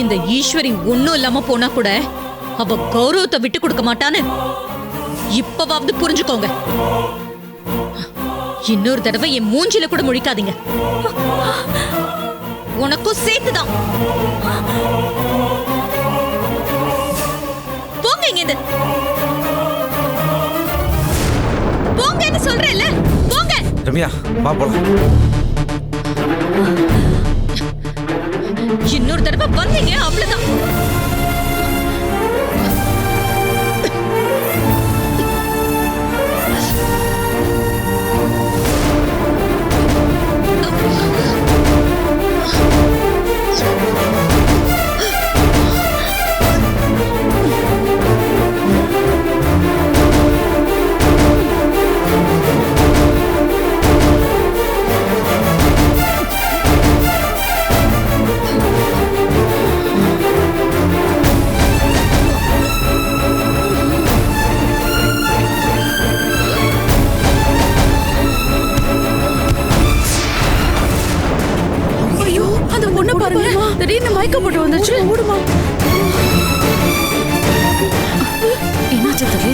இந்த ஈஸ்வரி ஒண்ணும் இல்லாம போனா கூட அவ கௌரவத்தை விட்டு கொடுக்க மாட்டான்னு இப்பவாவது புரிஞ்சுக்கோங்க. இன்னொரு தடவை என் மூஞ்சில கூட முழிக்காதீங்க. உனக்கும் சேர்த்துதான். போங்க இங்க, போங்கன்னு சொல்றேன்ல, போங்க. ரம்யா வா போலாம். இன்னொரு தடவை வந்தீங்க அவ்வளவுதான். திடீர்னு மயக்கம் போட்டு வந்துச்சு. ஓடுமா. என்னாச்சு தம்பி?